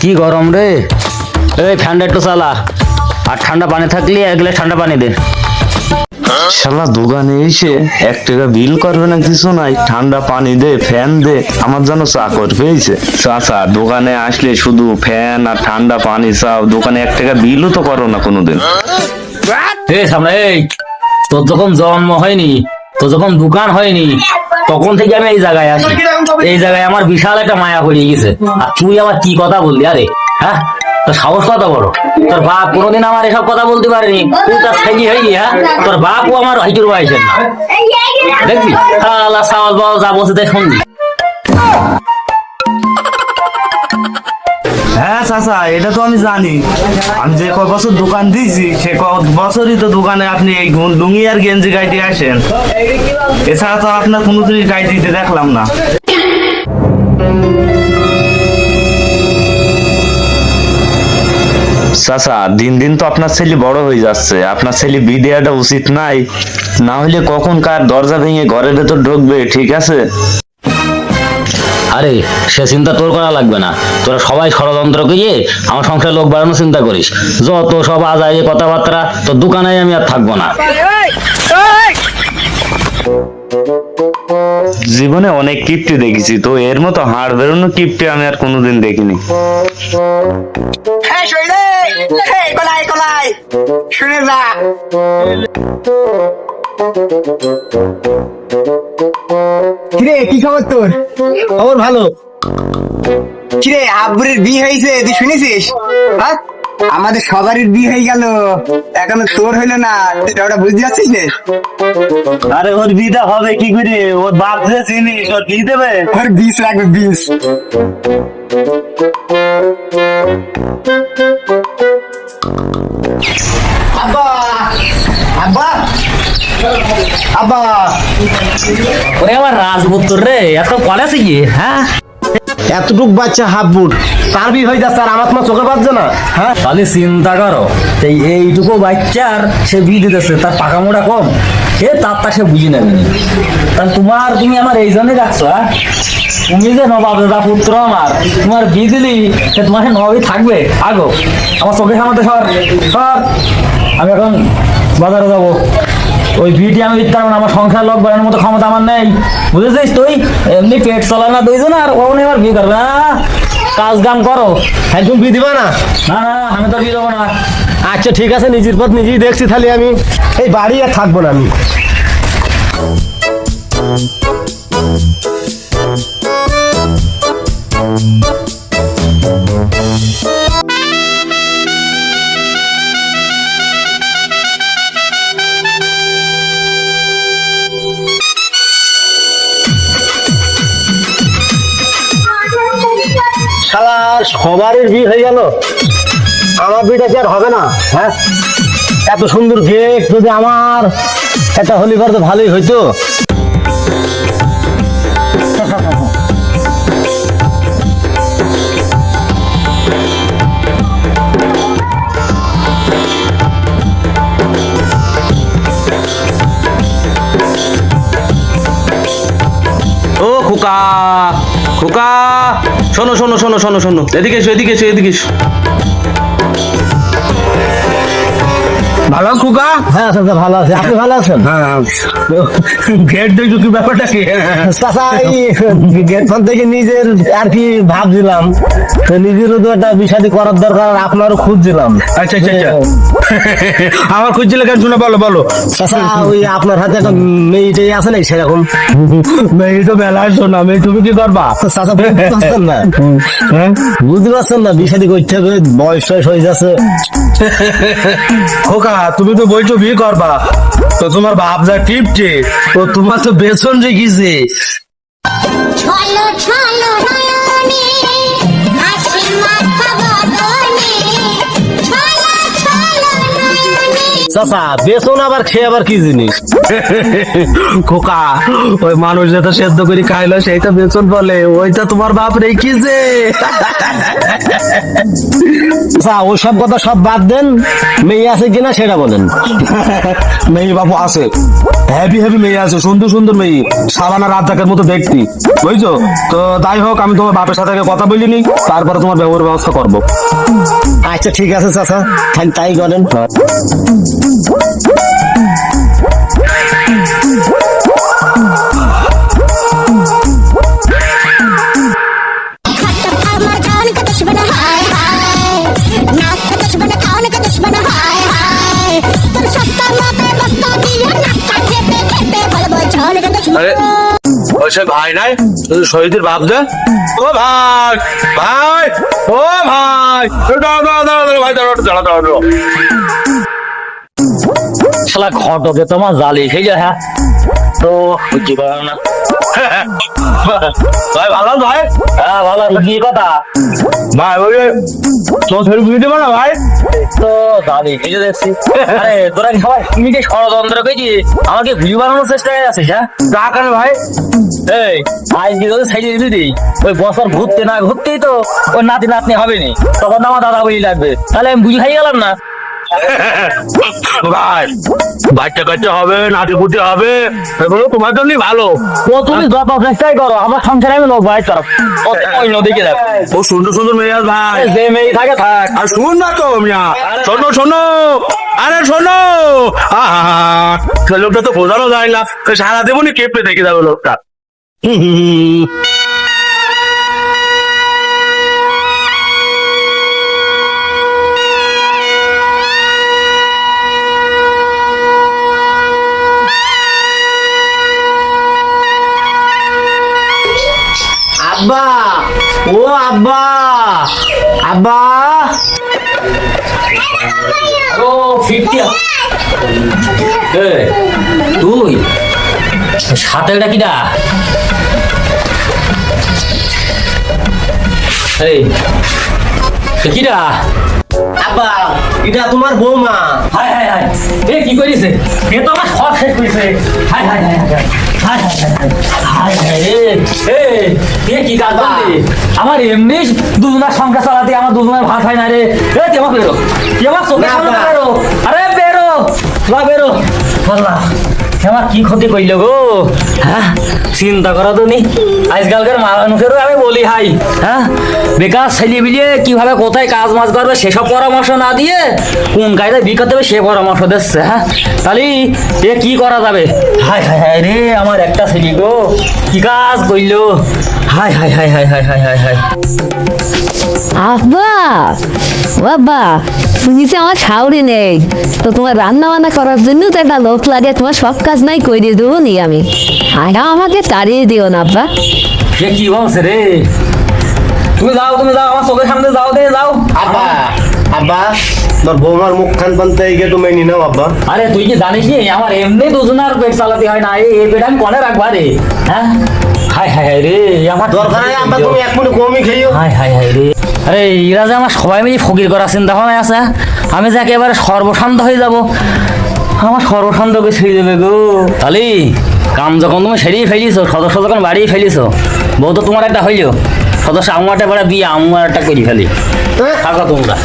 কি গরম রে। এই ফ্যানটা একটু চালা, আর ঠান্ডা পানি থাকলে এক গ্লাস ঠান্ডা পানি দে। শালা দোকানে এসে 1 টাকা বিল করবে না, কিছু নাই, ঠান্ডা পানি দে, ফ্যান দে, আমার যেন চাকর পেয়েছে। চাচা দোকানে আসলে শুধু ফ্যান আর ঠান্ডা পানি চাও, দোকানে 1 টাকা বিলও তো করো না কোনোদিন। এই সামনে, এই তোর যখন জন্ম হয়নি, তোর যখন দোকান হয়নি, তখন থেকে আমি এই জায়গায় আসি। এই জায়গায় আমার বিশাল একটা মায়া পড়ে গেছে। আর তুই আমার কি কথা বললি? আরে হ্যাঁ, তোর সাহস কত বড়! তোর বাপ কোনোদিন আমার এসব কথা বলতে পারেনি। তুই তার ঠেকি হয়নি। হ্যাঁ, তোর বাপও আমার হাইটুর বয়সের না। দেখবি আল্লাহ সাওয়াল বাবা যা বলছে তাই শুনবি। হ্যাঁ চাচা, এটা তো আমি জানি। আমি যে কয় বছর দোকান দিয়েছি সে বছরই তো দোকানে আপনি এই লুঙ্গি আর গেঞ্জি গাইতে আসেন, এছাড়া তো আপনার কোনোদিনই গাই দিতে দেখলাম না। চাচা দিন দিন তো আপনার ছেলে বড় হয়ে যাচ্ছে, আপনার ছেলে বিয়ে দেওয়াটা উচিত নাই, না হলে কখন কার দরজা ভেঙে ঘরের ভেতর ঢুকবে, ঠিক আছে? আরে সে চিন্তা তোর করা লাগবে না। তোরা সবাই ষড়যন্ত্র গিয়ে আমার সংসারে লোক বাড়ানোর চিন্তা করিস। যত সব আজাইয়ে কথাবার্তা, তোর দোকানে আমি আর থাকবো না। জীবনে অনেক কিপ্টি দেখেছি, তো এর মতো হাড় বেরোনো কিপ্টি আমি আর কোনোদিন দেখিনি। শুনে যা, কিরে কি খবর তোর? খবর ভালো। কিরে আব্বুরের বিয়ে হয়েছে, তুই শুনেছিস? হ্যাঁ, আমাদের সবারই বিয়ে হয়ে গেল, এখনো তোর হইলো না। তুই ওটা বুঝতে পারছিস না? আরে ওর বিটা হবে কি করে? ওর বাপ যে চিনিস, ওর কি দেবে? ওর 20 লাগবে, 20। আব্বা, আব্বা, আব্বা, ওরে আমার রাজপুত্র রে, এত কলেজে গিয়ে হ্যাঁ, এতটুক বাচ্চা হাফ বুট, তার বিয়ে হয়ে যাচ্ছে আর আমার তোমার চোখে পাচ্ছে না? হ্যাঁ, তাহলে চিন্তা করো, এইটুকু বাচ্চার সে বিয়ে দিতেছে, তার পাকা মোটা কম, তার সে বুঝে নেবে। তাহলে তুমি আমার এই জন্যই রাখছো। হ্যাঁ, তুমি যে নবাব দাদা পুত্র আমার, তোমার বিয়ে দিলি সে তোমার নবাবই থাকবে। আগো আমার চোখের সামনে সর সর, আমি এখন বাজারে যাবো। ওই বিটি আমি দিতে পারবো না, আমার সংসার লোক বাড়ানোর মতো ক্ষমতা আমার নেই, বুঝেছিস? তুই এমনি পেট চলায় না দুইজন, আর ওখানে আমার বিয়ে করবে না। কাজ কাম করো। হ্যাঁ তুমি বিয়ে দিবা না? না না, আমি তো বিয়ে দেবো না। আচ্ছা ঠিক আছে, নিজের পথ নিজেই দেখছি। তাহলে আমি এই বাড়ি আর থাকবো না আমি। শালা সবারই বিয়ে হয়ে গেল, আমার বিয়েটা কি আর হবে না? হ্যাঁ, এত সুন্দর কেক যদি আমার একটা হলি বার তো ভালোই হইতো। ও খোকা, খোকা, শোনো শোনো শোনো শোনো শোনো, এদিকে এসো, এদিকে এসো, এদিকে এসো। ভালো খোকা? হ্যাঁ চাচা ভালো আছে, আপনি ভালো আছেন? হ্যাঁ। গেট দেখো কি ব্যাপারটা কি? চাচা এই গেট ফোন থেকে নিজের আর কি ভাবছিলাম, নিজেরও তো একটা বিষাদি করার দরকার, আপনারও খুঁজছিলাম। আচ্ছা আচ্ছা আচ্ছা, আমার খুঁজছিলে কেন? শুনে বলো বলো। চাচা ওই আপনার হাতে একটা মেয়েটাই আছে না সেরকম? মেয়ে তো বেলা আসছো না, মেয়ে তুমি কি করবা? চাচা বুঝতে পারছেন না? হ্যাঁ, বুঝতে পারছেন না, বিষাদি করতে হবে, বয়স টয়স হয়ে যাচ্ছে। খোকা তুমি তো বলছো বিয়ে করবা, তো তোমার বাপ যা টিপছে, তো তোমার তো বেতন রেখেছে। ছলো ছলো নয়নে হাসি মাখা বদনে, ছলো ছলো নয়নে। চাচা বেতন আবার খেয়ে আবার কি জিনিস? খোকা ওই মানুষ যেটা সেদ্ধ করে খাইলো সেইটা বেতন বলে, ওইটা তোমার বাপ রেখেছে। চাচা ওসব কথা সব বাদ দেন, মেয়ে আছে কিনা সেটা বলেন। মেয়ে বাবু আছে। হ্যাপি হ্যাপি মেয়ে আছে, সুন্দর সুন্দর মেয়ে, সাবানা রাজ্জাকের মতো দেখতি, বুঝছো তো। যাই হোক, আমি তোমার বাপের সাথে আগে কথা বলিনি, তারপরে তোমার ব্যবহার ব্যবস্থা করবো। আচ্ছা ঠিক আছে চাচা, খালি তাই করেন। আমার জান কা দুশ্মন হায় হায় নাক কা দুশ্মন কান কা দুশ্মন হায় হায় তোর সস্তা মাতে বস্তা দিয়ে নাস্তা খেতে খেতে বলবো জান কা দুশ্মন আরে ওই সে ভাই নাই, শহীদের বাপ দে। ও ভাই, ভাই, ও ভাই, দাঁড়া দাঁড়া দাঁড়া দাঁড়া ভাই, দাঁড়া দাঁড়া দাঁড়া দাঁড়া। শালা ঘটকে তোমার জালি সেই যে হ্যাঁ তো বুঝতে পারো না। ভাই ভালো আছো ভাই? হ্যাঁ ভালো আছি। কি কথা? ভাই ওই তোমার শরীর বুঝতে পারো না ভাই? তো জালি সেই যে দেখছি। আরে তোরা কি সবাই তুমি কি ষড়যন্ত্র করেছি আমাকে ভিডিও বানানোর চেষ্টা করে আছিস? হ্যাঁ তা কেন ভাই? এই আজকে যদি সাইডে দিদি ওই বছর ঘুরতে না ঘুরতেই তো ওই নাতি নাতনি হবে নি, তখন তো আমার দাদা বলি লাগবে, তাহলে আমি বুঝে খাই গেলাম না। ভাই বাচ্চা কাচ্চা হবে, নাতি পুতি হবে, এগুলো তোমার জন্যই ভালো। তো তুমি যত চেষ্টাই করো আমার সংসারে আমি লোক ভাই তরফ অন্য দিকে যাবে। ও সুন্দর সুন্দর মেয়ে আছে ভাই। যে মেয়ে থাকে থাক। আর শুন না তো মিয়া, শোনো শোনো, আরে শোনো, আহা সে লোকটা তো বোঝানো যায় না, সে সারা দেবনি কেঁপে দেখে যাবে লোকটা। আব্বা, ও আব্বা, আব্বা, ও 50 তুই সাথে এটা কিটা? এই কিটা? আব্বা, এটা তোমার বৌমা। হায় হায় হায়, এ কি করিছে? এ তো আমার সব শেষ করেছে। হায় হায় হায় হায় হায় হায় হায় হায় হায় রে। এ কি কাজ করলি? আমার এমনি দুজনের সংখ্যা চালাতে আমার দুজনের ভাত হয় না রে। এ কেমন বেরো, কেমন চোখের সামনে না, বেরো। আরে বেরো, না বেরো। আল্লাহ, আমার কি ক্ষতি করলো গো? হ্যাঁ চিন্তা করো তুমি, আজকালকার মানুষেরও আমি বলি হাই, হ্যাঁ বেকার ছেলে বিলিয়ে কিভাবে কোথায় কাজ মাজ করবে সেসব পরামর্শ না দিয়ে কোন কায়দায় বিকাশ দেবে সে পরামর্শ দিচ্ছে। হ্যাঁ তাহলে এ কি করা যাবে? হায় হায় হায় রে, আমার একটা ছেলে গো কি কাজ করলো। হায় হায় হায় হায় হায় হায় হায় হায়। আব্বা, বাবা তুমি যে আমার শাউরি নেই, তো তোমার রান্না বান্না করার জন্য তো একটা লোক লাগে, তোমার সব কাজ নাই করে দেবো নি আমি। আর আমাকে তাড়িয়ে দিও না আব্বা। সে কি বলছে রে? তুমি যাও, তুমি যাও, আমার চোখের সামনে যাও, দে যাও। আব্বা, আব্বা, তোর বৌমার মুখ খান পান্তে গিয়ে তুমি মেনে নাও আব্বা। আরে তুই কি জানিস নি আমার এমনি দুজনের পেট চালাতে হয় না, এই পেট আমি কনে রাখবা রে? হ্যাঁ হায় হায় হায় রে, আমার দরকার হয় আব্বা তুমি এক মিনিট কমই খেয়েও। হায় হায় হায় রে। আরে এরা যে আমার সবাই মিলে ফকির করার চিন্তা ভাবনা আছে, আমি যে একেবারে সর্বশান্ত হয়ে যাব, আমার সর্বশান্তকে ছেড়ে দেবে গো। তাহলে কাম যখন তুমি সেরিয়ে ফেলিছো, সদস্য যখন বাড়িয়ে ফেলিছো, বউ তো তোমার একটা হইলো, সদস্য আমার একটা বেড়া দিয়ে আমার একটা করি ফেলি, থাকো তোমরা।